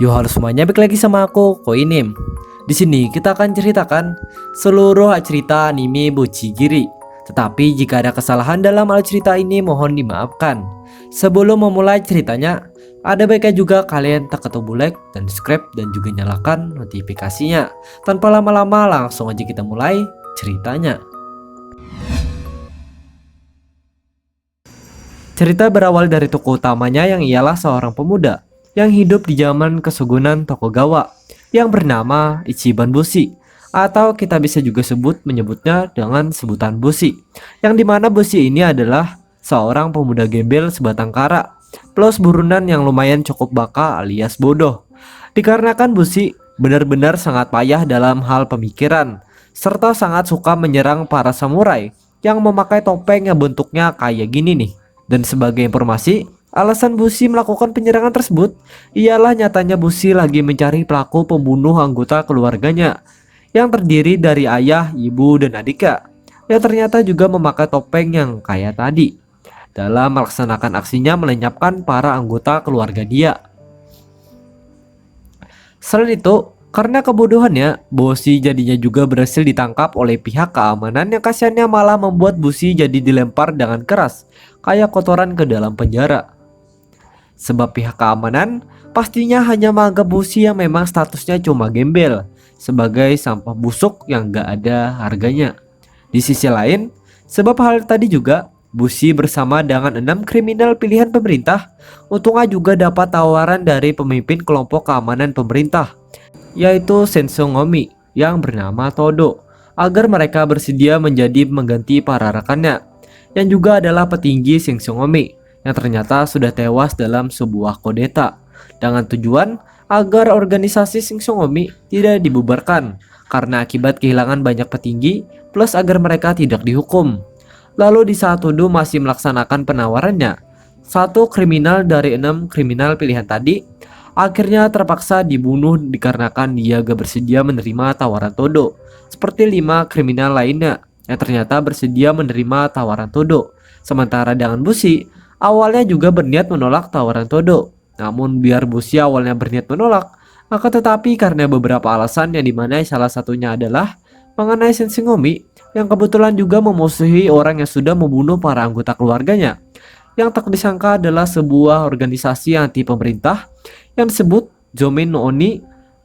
Yo halo semuanya, balik lagi sama aku Koinim. Di sini kita akan ceritakan seluruh cerita anime Bocchigiri. Tetapi jika ada kesalahan dalam alur cerita ini mohon dimaafkan. Sebelum memulai ceritanya, ada baiknya juga kalian tekan tombol like dan subscribe dan juga nyalakan notifikasinya. Tanpa lama-lama langsung aja kita mulai ceritanya. Cerita berawal dari tokoh utamanya yang ialah seorang pemuda yang hidup di zaman Kesugunan Tokugawa yang bernama Ichiban Bushi, atau kita bisa juga menyebutnya dengan sebutan Bushi, yang dimana Bushi ini adalah seorang pemuda gembel sebatang kara plus burunan yang lumayan cukup baka alias bodoh. Dikarenakan Bushi benar-benar sangat payah dalam hal pemikiran serta sangat suka menyerang para samurai yang memakai topeng yang bentuknya kayak gini nih. Dan sebagai informasi, alasan Bushi melakukan penyerangan tersebut ialah nyatanya Bushi lagi mencari pelaku pembunuh anggota keluarganya yang terdiri dari ayah, ibu, dan adiknya yang ternyata juga memakai topeng yang kayak tadi dalam melaksanakan aksinya melenyapkan para anggota keluarga dia. Selain itu, karena kebodohannya, Bushi jadinya juga berhasil ditangkap oleh pihak keamanan yang kasihannya malah membuat Bushi jadi dilempar dengan keras kayak kotoran ke dalam penjara. Sebab pihak keamanan pastinya hanya menganggap Bushi yang memang statusnya cuma gembel sebagai sampah busuk yang gak ada harganya. Di sisi lain, sebab hal tadi juga, Bushi bersama dengan 6 kriminal pilihan pemerintah untungnya juga dapat tawaran dari pemimpin kelompok keamanan pemerintah, yaitu Sensongomi yang bernama Todo, agar mereka bersedia menjadi mengganti para rekannya yang juga adalah petinggi Sensongomi yang ternyata sudah tewas dalam sebuah kudeta, dengan tujuan agar organisasi Sensongomi tidak dibubarkan karena akibat kehilangan banyak petinggi plus agar mereka tidak dihukum. Lalu di saat Todo masih melaksanakan penawarannya, satu kriminal dari 6 kriminal pilihan tadi akhirnya terpaksa dibunuh dikarenakan dia gak bersedia menerima tawaran Todo, seperti 5 kriminal lainnya yang ternyata bersedia menerima tawaran Todo. Sementara dengan Bushi awalnya juga berniat menolak tawaran Todo. Namun biar Bushi awalnya berniat menolak, maka tetapi karena beberapa alasan yang dimana salah satunya adalah mengenai Sensongomi yang kebetulan juga memusuhi orang yang sudah membunuh para anggota keluarganya, yang tak disangka adalah sebuah organisasi anti pemerintah yang disebut Jomen no Oni.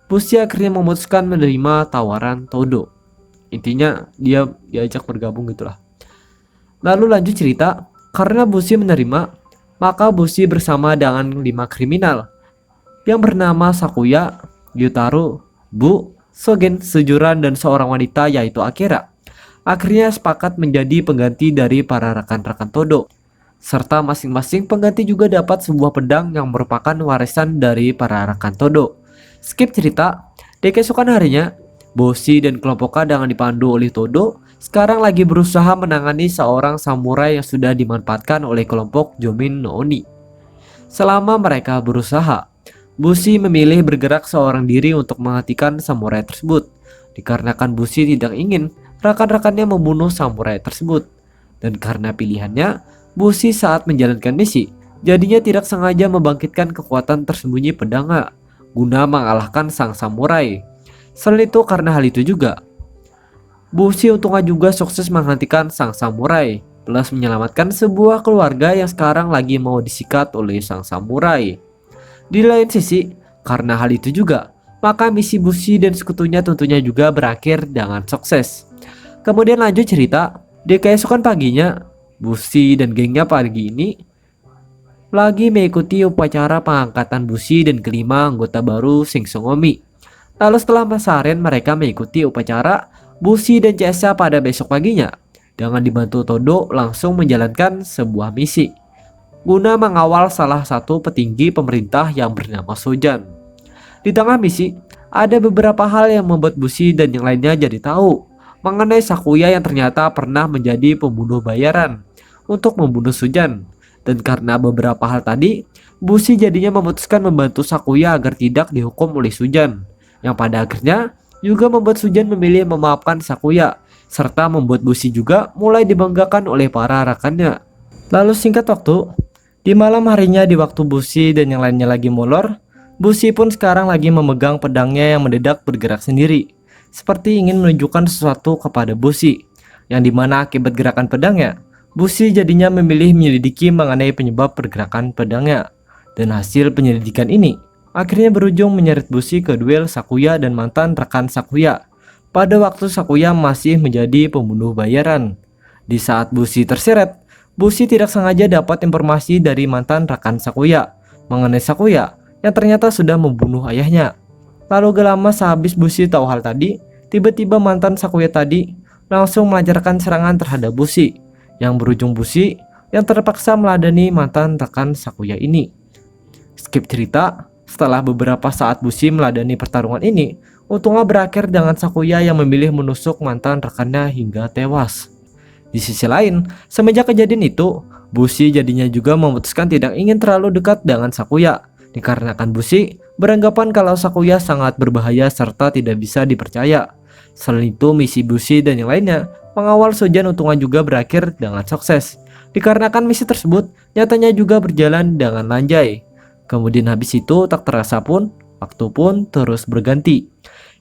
Bushi akhirnya memutuskan menerima tawaran Todo. Intinya dia diajak bergabung gitulah. Lalu lanjut cerita, karena Bushi menerima, maka Bushi bersama dengan 5 kriminal yang bernama Sakuya, Gyutaro, Bu, Sogen, Sejuran, dan seorang wanita yaitu Akira akhirnya sepakat menjadi pengganti dari para rekan-rekan Todo. Serta masing-masing pengganti juga dapat sebuah pedang yang merupakan warisan dari para rekan Todo. Skip cerita, di keesokan harinya Bushi dan kelompoknya dengan dipandu oleh Todo sekarang lagi berusaha menangani seorang samurai yang sudah dimanfaatkan oleh kelompok Jomen no Oni. Selama mereka berusaha, Bushi memilih bergerak seorang diri untuk menghentikan samurai tersebut, dikarenakan Bushi tidak ingin rekan-rekannya membunuh samurai tersebut. Dan karena pilihannya, Bushi saat menjalankan misi jadinya tidak sengaja membangkitkan kekuatan tersembunyi pedangnya guna mengalahkan sang samurai. Selain itu, karena hal itu juga, Bushi untungnya juga sukses menghentikan sang samurai plus menyelamatkan sebuah keluarga yang sekarang lagi mau disikat oleh sang samurai. Di lain sisi, karena hal itu juga, maka misi Bushi dan sekutunya tentunya juga berakhir dengan sukses. Kemudian lanjut cerita, di keesokan paginya, Bushi dan gengnya pagi ini lagi mengikuti upacara pengangkatan Bushi dan kelima anggota baru Sensongomi. Lalu setelah seharian mereka mengikuti upacara, Bushi dan CS pada besok paginya dengan dibantu Todo langsung menjalankan sebuah misi guna mengawal salah satu petinggi pemerintah yang bernama Sojan. Di tengah misi, ada beberapa hal yang membuat Bushi dan yang lainnya jadi tahu mengenai Sakuya yang ternyata pernah menjadi pembunuh bayaran untuk membunuh Sojan. Dan karena beberapa hal tadi, Bushi jadinya memutuskan membantu Sakuya agar tidak dihukum oleh Sojan, yang pada akhirnya juga membuat Sojan memilih memaafkan Sakuya, serta membuat Bushi juga mulai dibanggakan oleh para rekannya. Lalu singkat waktu, di malam harinya di waktu Bushi dan yang lainnya lagi molor, Bushi pun sekarang lagi memegang pedangnya yang mendadak bergerak sendiri, seperti ingin menunjukkan sesuatu kepada Bushi, yang dimana akibat gerakan pedangnya, Bushi jadinya memilih menyelidiki mengenai penyebab pergerakan pedangnya. Dan hasil penyelidikan ini akhirnya berujung menyeret Bushi ke duel Sakuya dan mantan rekan Sakuya pada waktu Sakuya masih menjadi pembunuh bayaran. Di saat Bushi terseret, Bushi tidak sengaja dapat informasi dari mantan rekan Sakuya mengenai Sakuya yang ternyata sudah membunuh ayahnya. Lalu gak lama sehabis Bushi tahu hal tadi, tiba-tiba mantan Sakuya tadi langsung melancarkan serangan terhadap Bushi, yang berujung Bushi yang terpaksa meladeni mantan rekan Sakuya ini. Skip cerita, setelah beberapa saat Bushi meladeni pertarungan ini, untungnya berakhir dengan Sakuya yang memilih menusuk mantan rekannya hingga tewas. Di sisi lain, semenjak kejadian itu, Bushi jadinya juga memutuskan tidak ingin terlalu dekat dengan Sakuya, dikarenakan Bushi beranggapan kalau Sakuya sangat berbahaya serta tidak bisa dipercaya. Selain itu, misi Bushi dan yang lainnya mengawal Sojan untungnya juga berakhir dengan sukses, dikarenakan misi tersebut nyatanya juga berjalan dengan lanjai. Kemudian habis itu tak terasa pun, waktu pun terus berganti.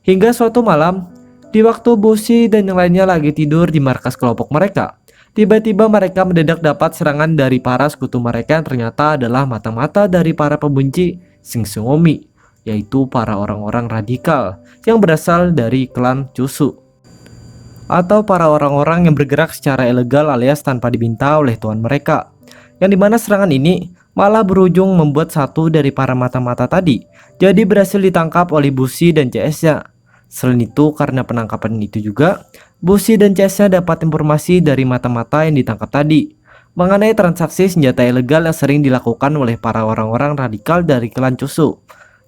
Hingga suatu malam, di waktu Bushi dan yang lainnya lagi tidur di markas kelompok mereka, tiba-tiba mereka mendadak dapat serangan dari para sekutu mereka yang ternyata adalah mata-mata dari para pembenci Shinsengumi, yaitu para orang-orang radikal yang berasal dari klan Chusu, atau para orang-orang yang bergerak secara ilegal alias tanpa diminta oleh tuan mereka. Yang dimana serangan ini malah berujung membuat satu dari para mata-mata tadi jadi berhasil ditangkap oleh Bushi dan CS-nya. Selain itu, karena penangkapan itu juga, Bushi dan CS-nya dapat informasi dari mata-mata yang ditangkap tadi mengenai transaksi senjata ilegal yang sering dilakukan oleh para orang-orang radikal dari klan Chusu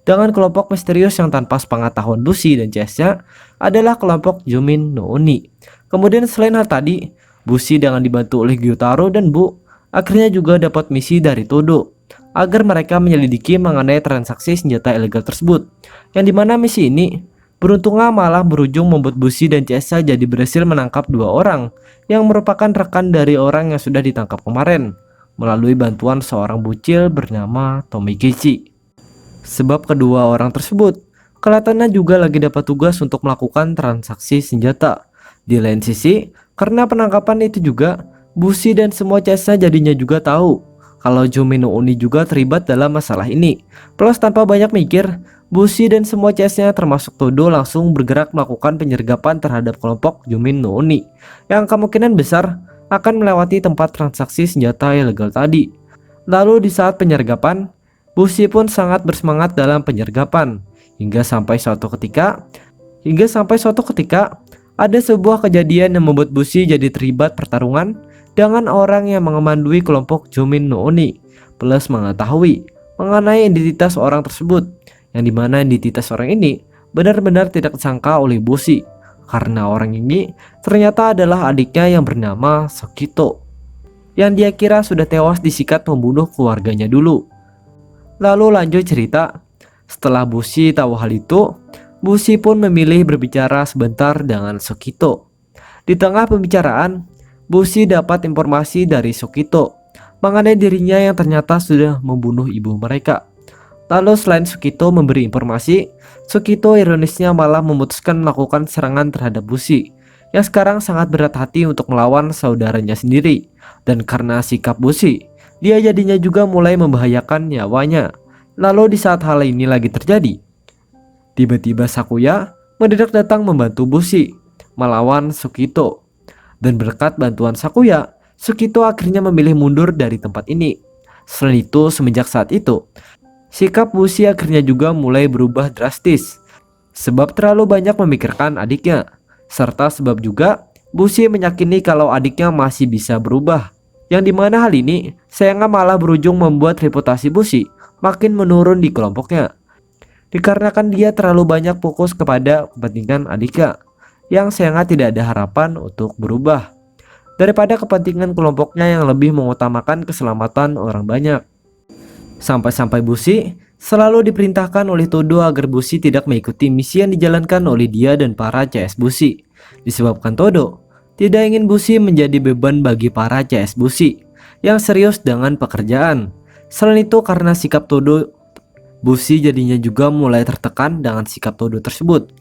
dengan kelompok misterius yang tanpa sepengetahuan Bushi dan CS-nya adalah kelompok Jumin no Oni. Kemudian selain hal tadi, Bushi dengan dibantu oleh Gyutaro dan Bu akhirnya juga dapat misi dari Todo agar mereka menyelidiki mengenai transaksi senjata ilegal tersebut, yang dimana misi ini beruntungnya malah berujung membuat Bushi dan CS jadi berhasil menangkap dua orang yang merupakan rekan dari orang yang sudah ditangkap kemarin melalui bantuan seorang bucil bernama Tomikichi. Sebab kedua orang tersebut kelihatannya juga lagi dapat tugas untuk melakukan transaksi senjata. Di lain sisi, karena penangkapan itu juga, Bushi dan semua CS-nya jadinya juga tahu kalau Jumin no Oni juga terlibat dalam masalah ini. Plus tanpa banyak mikir, Bushi dan semua CS-nya termasuk Todo langsung bergerak melakukan penyergapan terhadap kelompok Jumin no Oni yang kemungkinan besar akan melewati tempat transaksi senjata ilegal tadi. Lalu di saat penyergapan, Bushi pun sangat bersemangat dalam penyergapan hingga sampai suatu ketika ada sebuah kejadian yang membuat Bushi jadi terlibat pertarungan dengan orang yang mengemandui kelompok Jumin no Oni, plus mengetahui mengenai identitas orang tersebut, yang dimana identitas orang ini benar-benar tidak disangka oleh Bushi karena orang ini ternyata adalah adiknya yang bernama Sokito, yang dia kira sudah tewas disikat pembunuh keluarganya dulu. Lalu lanjut cerita, setelah Bushi tahu hal itu, Bushi pun memilih berbicara sebentar dengan Sokito. Di tengah pembicaraan, Bushi dapat informasi dari Sokito mengenai dirinya yang ternyata sudah membunuh ibu mereka. Lalu selain Sokito memberi informasi, Sokito ironisnya malah memutuskan melakukan serangan terhadap Bushi yang sekarang sangat berat hati untuk melawan saudaranya sendiri. Dan karena sikap Bushi, dia jadinya juga mulai membahayakan nyawanya. Lalu di saat hal ini lagi terjadi, tiba-tiba Sakuya mendadak datang membantu Bushi melawan Sokito. Dan berkat bantuan Sakuya, Sokito akhirnya memilih mundur dari tempat ini. Selain itu, semenjak saat itu, sikap Bushi akhirnya juga mulai berubah drastis, sebab terlalu banyak memikirkan adiknya, serta sebab juga Bushi meyakini kalau adiknya masih bisa berubah, yang dimana hal ini sayangnya malah berujung membuat reputasi Bushi makin menurun di kelompoknya, dikarenakan dia terlalu banyak fokus kepada kepentingan adiknya yang sayangnya tidak ada harapan untuk berubah, daripada kepentingan kelompoknya yang lebih mengutamakan keselamatan orang banyak. Sampai-sampai Bushi selalu diperintahkan oleh Todo agar Bushi tidak mengikuti misi yang dijalankan oleh dia dan para CS Bushi, disebabkan Todo tidak ingin Bushi menjadi beban bagi para CS Bushi yang serius dengan pekerjaan. Selain itu, karena sikap Todo Bushi jadinya juga mulai tertekan dengan sikap Todo tersebut,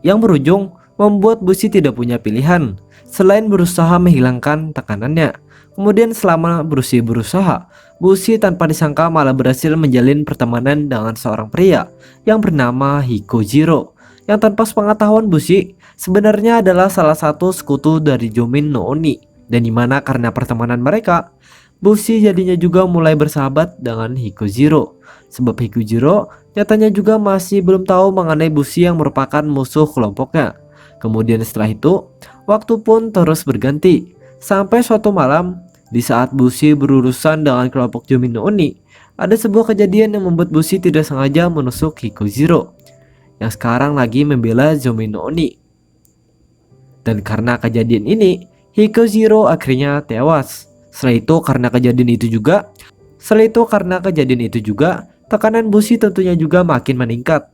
yang berujung membuat Bushi tidak punya pilihan selain berusaha menghilangkan tekanannya. Kemudian selama Bushi berusaha, Bushi tanpa disangka malah berhasil menjalin pertemanan dengan seorang pria yang bernama Hikojiro, yang tanpa sepengetahuan Bushi sebenarnya adalah salah satu sekutu dari Jomin no Oni, dan dimana karena pertemanan mereka, Bushi jadinya juga mulai bersahabat dengan Hikojiro. Sebab Hikojiro nyatanya juga masih belum tahu mengenai Bushi yang merupakan musuh kelompoknya. Kemudian setelah itu, waktu pun terus berganti. Sampai suatu malam, di saat Bushi berurusan dengan kelompok Jomin no Oni, ada sebuah kejadian yang membuat Bushi tidak sengaja menusuk Hikojiro, yang sekarang lagi membela Jomin no Oni. Dan karena kejadian ini, Hikojiro akhirnya tewas. Setelah itu karena kejadian itu juga, tekanan Bushi tentunya juga makin meningkat.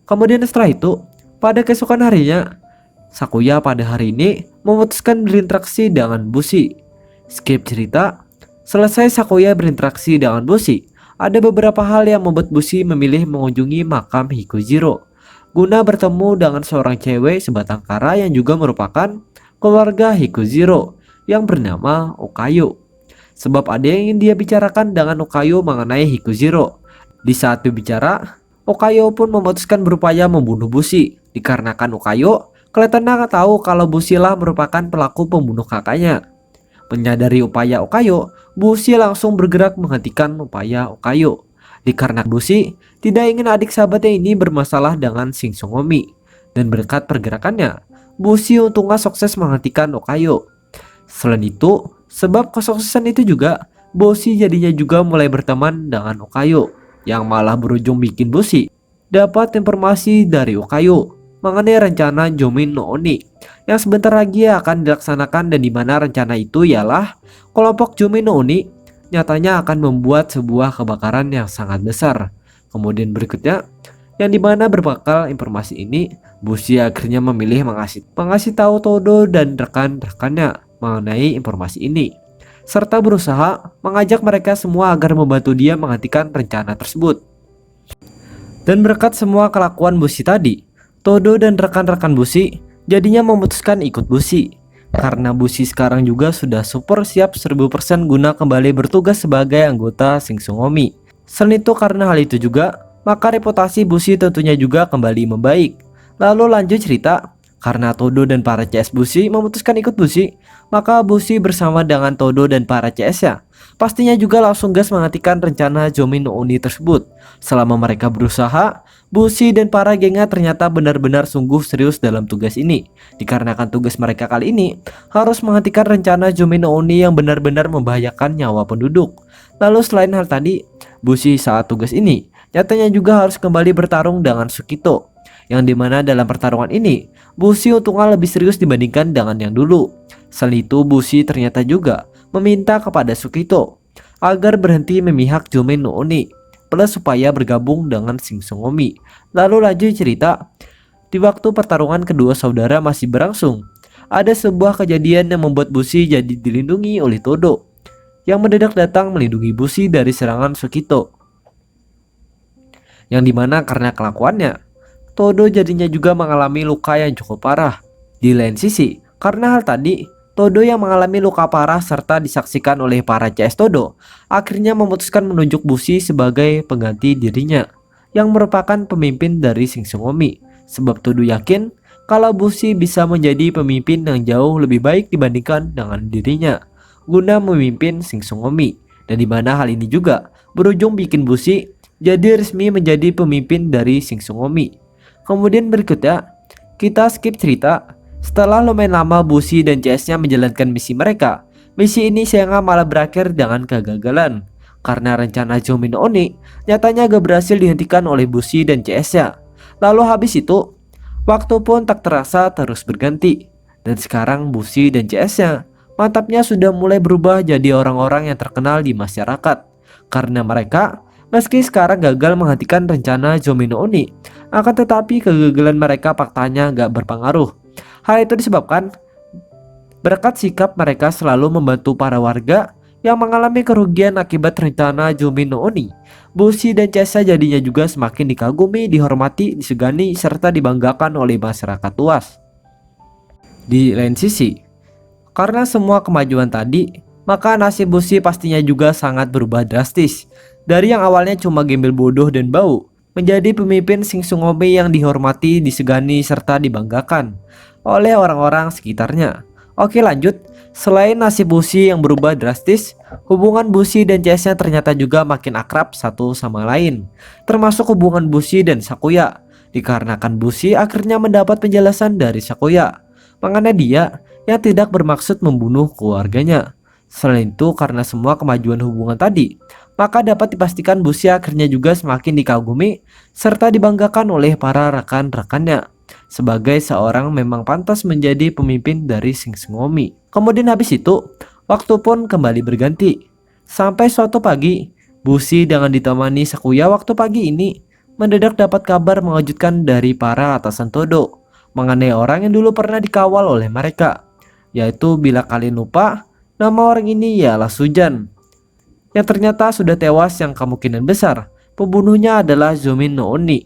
Kemudian setelah itu, pada keesokan harinya, Sakuya pada hari ini memutuskan berinteraksi dengan Bushi. Skip cerita, selesai Sakuya berinteraksi dengan Bushi, ada beberapa hal yang membuat Bushi memilih mengunjungi makam Hikojiro guna bertemu dengan seorang cewek sebatang kara yang juga merupakan keluarga Hikojiro yang bernama Okayo. Sebab ada yang ingin dia bicarakan dengan Okayo mengenai Hikojiro. Di saat berbicara, Okayo pun memutuskan berupaya membunuh Bushi, dikarenakan Okayo kelihatannya tahu kalau Bushi lah merupakan pelaku pembunuh kakaknya. Menyadari upaya Okayo, Bushi langsung bergerak menghentikan upaya Okayo, dikarenakan Bushi tidak ingin adik sahabatnya ini bermasalah dengan Sing Songomi. Dan berkat pergerakannya, Bushi untungnya sukses menghentikan Okayo. Selain itu, sebab kesuksesan itu juga, Bushi jadinya juga mulai berteman dengan Okayo, yang malah berujung bikin Bushi dapat informasi dari Okayo mengenai rencana Jomin no Oni yang sebentar lagi akan dilaksanakan, dan dimana rencana itu ialah kelompok Jomin no Oni nyatanya akan membuat sebuah kebakaran yang sangat besar. Kemudian berikutnya, yang dimana berbekal informasi ini, Bushi akhirnya memilih mengasih tahu Todo dan rekan-rekannya mengenai informasi ini, serta berusaha mengajak mereka semua agar membantu dia menghentikan rencana tersebut. Dan berkat semua kelakuan Bushi tadi, Todo dan rekan-rekan Bushi jadinya memutuskan ikut Bushi, karena Bushi sekarang juga sudah super siap 1000% guna kembali bertugas sebagai anggota Sing Songomi. Selain itu, karena hal itu juga, maka reputasi Bushi tentunya juga kembali membaik. Lalu lanjut cerita, karena Todo dan para CS Bushi memutuskan ikut Bushi, maka Bushi bersama dengan Todo dan para CS-nya pastinya juga langsung gas menghentikan rencana Jomin no Oni tersebut. Selama mereka berusaha, Bushi dan para gengnya ternyata benar-benar sungguh serius dalam tugas ini, dikarenakan tugas mereka kali ini harus menghentikan rencana Jomin no Oni yang benar-benar membahayakan nyawa penduduk. Lalu selain hal tadi, Bushi saat tugas ini nyatanya juga harus kembali bertarung dengan Sukito, yang dimana dalam pertarungan ini Bushi untungnya lebih serius dibandingkan dengan yang dulu. Selain itu, Bushi ternyata juga meminta kepada Sukito agar berhenti memihak Jomin no Oni, plus supaya bergabung dengan Sing Songomi. Lalu lanjut cerita, di waktu pertarungan kedua saudara masih berlangsung, ada sebuah kejadian yang membuat Bushi jadi dilindungi oleh Todo, yang mendadak datang melindungi Bushi dari serangan Sukito, yang dimana karena kelakuannya, Todo jadinya juga mengalami luka yang cukup parah. Di lain sisi, karena hal tadi, Todo yang mengalami luka parah serta disaksikan oleh para CS Todo akhirnya memutuskan menunjuk Bushi sebagai pengganti dirinya, yang merupakan pemimpin dari Sing Songomi. Sebab Todo yakin kalau Bushi bisa menjadi pemimpin yang jauh lebih baik dibandingkan dengan dirinya guna memimpin Sing Songomi, dan dimana hal ini juga berujung bikin Bushi jadi resmi menjadi pemimpin dari Sing Songomi. Kemudian berikutnya, kita skip cerita. Setelah lumayan lama Bushi dan CS-nya menjalankan misi mereka, misi ini sayangnya malah berakhir dengan kegagalan, karena rencana Jomin no Oni nyatanya gak berhasil dihentikan oleh Bushi dan CS-nya. Lalu habis itu, waktu pun tak terasa terus berganti, dan sekarang Bushi dan CS-nya mantapnya sudah mulai berubah jadi orang-orang yang terkenal di masyarakat, karena mereka meski sekarang gagal menghentikan rencana Jomin no Oni, akan tetapi kegagalan mereka faktanya gak berpengaruh. Hal itu disebabkan berkat sikap mereka selalu membantu para warga yang mengalami kerugian akibat rencana Jumi no Oni. Bushi dan Chesa jadinya juga semakin dikagumi, dihormati, disegani, serta dibanggakan oleh masyarakat luas. Di lain sisi, karena semua kemajuan tadi, maka nasib Bushi pastinya juga sangat berubah drastis. Dari yang awalnya cuma gembel bodoh dan bau, menjadi pemimpin Sing Sungome yang dihormati, disegani, serta dibanggakan oleh orang-orang sekitarnya. Oke, lanjut. Selain nasib Bushi yang berubah drastis, hubungan Bushi dan Chase-nya ternyata juga makin akrab satu sama lain, termasuk hubungan Bushi dan Sakuya, dikarenakan Bushi akhirnya mendapat penjelasan dari Sakuya mengenai dia yang tidak bermaksud membunuh keluarganya. Selain itu, karena semua kemajuan hubungan tadi, maka dapat dipastikan Bushi akhirnya juga semakin dikagumi serta dibanggakan oleh para rekan-rekannya sebagai seorang memang pantas menjadi pemimpin dari Sing Sungome. Kemudian habis itu, waktu pun kembali berganti. Sampai suatu pagi, Bushi dengan ditemani Sakuya waktu pagi ini mendadak dapat kabar mengejutkan dari para atasan Todo mengenai orang yang dulu pernah dikawal oleh mereka, yaitu bila kalian lupa, nama orang ini ialah Sujan, yang ternyata sudah tewas, yang kemungkinan besar pembunuhnya adalah Zomin no Oni.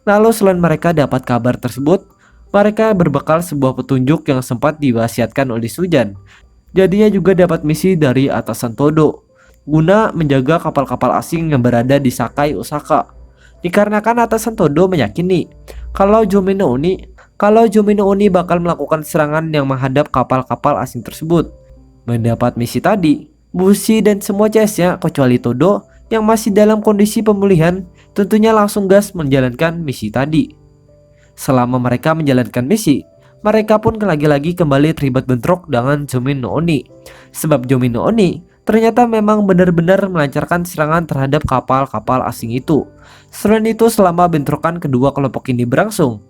Lalu selain mereka dapat kabar tersebut, mereka berbekal sebuah petunjuk yang sempat diwasiatkan oleh Sujan. Jadinya juga dapat misi dari atasan Todo guna menjaga kapal-kapal asing yang berada di Sakai Osaka. Dikarenakan atasan Todo meyakini kalau Zomin no Oni bakal melakukan serangan yang menghadap kapal-kapal asing tersebut. Mendapat misi tadi, Bushi dan semua CS-nya kecuali Todo yang masih dalam kondisi pemulihan tentunya langsung gas menjalankan misi tadi. Selama mereka menjalankan misi, mereka pun lagi-lagi kembali terlibat bentrok dengan Zomin no Oni. Sebab Zomin no Oni ternyata memang benar-benar melancarkan serangan terhadap kapal-kapal asing itu. Selain itu, selama bentrokan kedua kelompok ini berlangsung,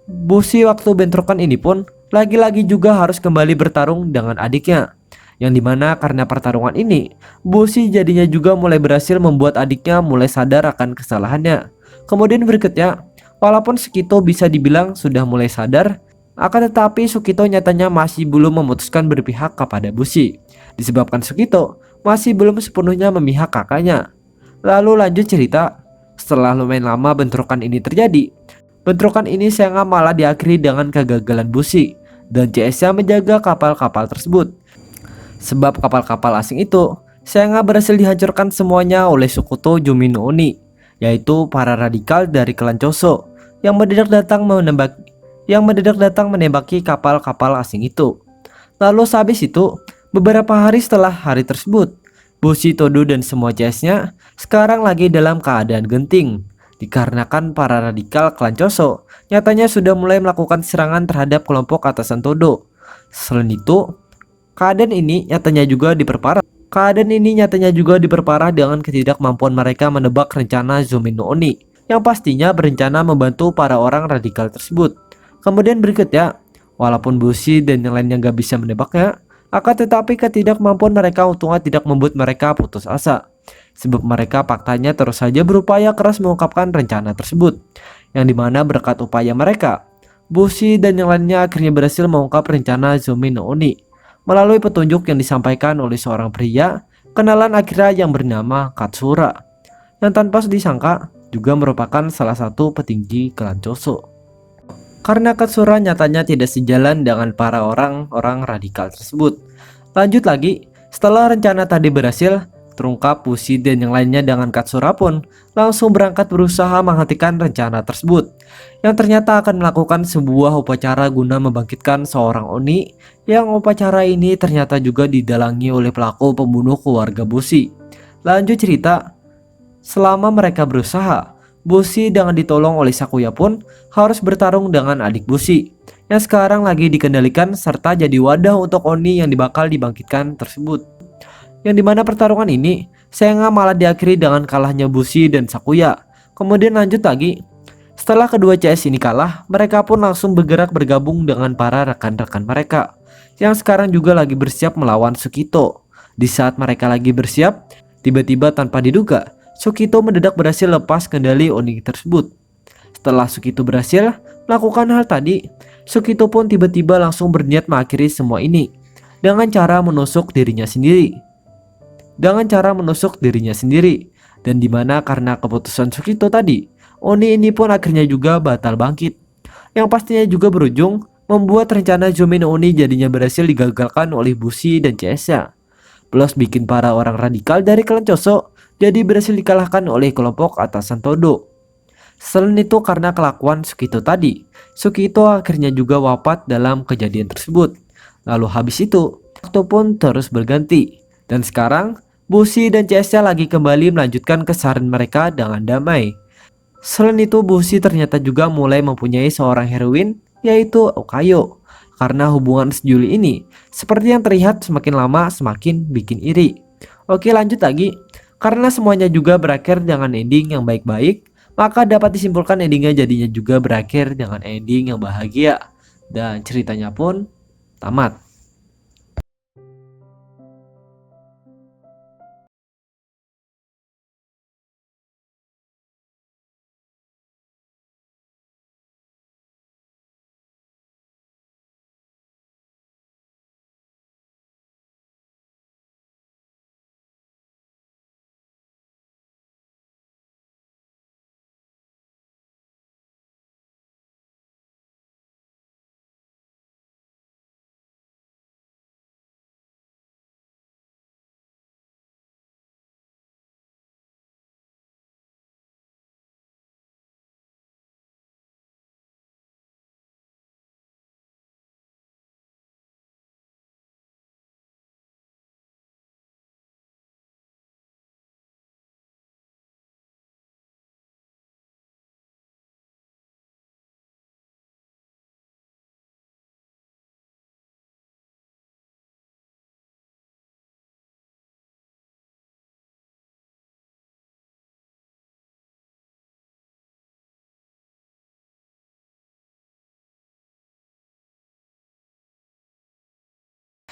Bushi waktu bentrokan ini pun lagi-lagi juga harus kembali bertarung dengan adiknya, yang dimana karena pertarungan ini, Bushi jadinya juga mulai berhasil membuat adiknya mulai sadar akan kesalahannya. Kemudian berikutnya, walaupun Sukito bisa dibilang sudah mulai sadar, akan tetapi Sukito nyatanya masih belum memutuskan berpihak kepada Bushi, disebabkan Sukito masih belum sepenuhnya memihak kakaknya. Lalu lanjut cerita, setelah lumayan lama bentrokan ini terjadi, bentrokan ini sayangnya malah diakhiri dengan kegagalan Bushi dan CS-nya menjaga kapal-kapal tersebut. Sebab kapal-kapal asing itu sayangnya berhasil dihancurkan semuanya oleh Sukuto Jumi no Oni, yaitu para radikal dari klan Choso yang mendadak datang menembaki kapal-kapal asing itu. Lalu sehabis itu, beberapa hari setelah hari tersebut, Bushi, Todo dan semua CS-nya sekarang lagi dalam keadaan genting, dikarenakan para radikal klan Choso nyatanya sudah mulai melakukan serangan terhadap kelompok atasan Todo. Selain itu, keadaan ini nyatanya juga diperparah dengan ketidakmampuan mereka menebak rencana Zomin no Oni yang pastinya berencana membantu para orang radikal tersebut. Kemudian berikutnya, walaupun Bushi dan yang lainnya gak bisa menebaknya, akan tetapi ketidakmampuan mereka untungnya tidak membuat mereka putus asa, sebab mereka faktanya terus saja berupaya keras mengungkapkan rencana tersebut, yang dimana berkat upaya mereka, Bushi dan yang lainnya akhirnya berhasil mengungkap rencana Zomin no Oni melalui petunjuk yang disampaikan oleh seorang pria kenalan Akira yang bernama Katsura, yang tanpa disangka juga merupakan salah satu petinggi klan Choso. Karena Katsura nyatanya tidak sejalan dengan para orang-orang radikal tersebut. Lanjut lagi, setelah rencana tadi berhasil terungkap, Bushi dan yang lainnya dengan Katsura pun langsung berangkat berusaha menghentikan rencana tersebut, yang ternyata akan melakukan sebuah upacara guna membangkitkan seorang Oni, yang upacara ini ternyata juga didalangi oleh pelaku pembunuh keluarga Bushi. Lanjut cerita, selama mereka berusaha, Bushi dengan ditolong oleh Sakuya pun harus bertarung dengan adik Bushi yang sekarang lagi dikendalikan serta jadi wadah untuk Oni yang bakal dibangkitkan tersebut. Yang dimana pertarungan ini sayangnya malah diakhiri dengan kalahnya Bushi dan Sakuya. Kemudian lanjut lagi, setelah kedua CS ini kalah, mereka pun langsung bergerak bergabung dengan para rekan-rekan mereka yang sekarang juga lagi bersiap melawan Sukito. Di saat mereka lagi bersiap, tiba-tiba tanpa diduga, Sukito mendadak berhasil lepas kendali Oni tersebut. Setelah Sukito berhasil melakukan hal tadi, Sukito pun tiba-tiba langsung berniat mengakhiri semua ini dengan cara menusuk dirinya sendiri. dengan cara menusuk dirinya sendiri. Dan dimana karena keputusan Sukito tadi, Oni ini pun akhirnya juga batal bangkit. Yang pastinya juga berujung membuat rencana Zomi no Oni jadinya berhasil digagalkan oleh Bushi dan Chesa. Plus bikin para orang radikal dari klan Choso jadi berhasil dikalahkan oleh kelompok atasan Todo. Selain itu karena kelakuan Sukito tadi, Sukito akhirnya juga wafat dalam kejadian tersebut. Lalu habis itu, waktu pun terus berganti. Dan sekarang, Bushi dan Chesa lagi kembali melanjutkan keseharian mereka dengan damai. Selain itu, Bushi ternyata juga mulai mempunyai seorang heroin, yaitu Okayo. Karena hubungan sejoli ini, seperti yang terlihat semakin lama semakin bikin iri. Oke, lanjut lagi. Karena semuanya juga berakhir dengan ending yang baik-baik, maka dapat disimpulkan endingnya jadinya juga berakhir dengan ending yang bahagia. Dan ceritanya pun tamat.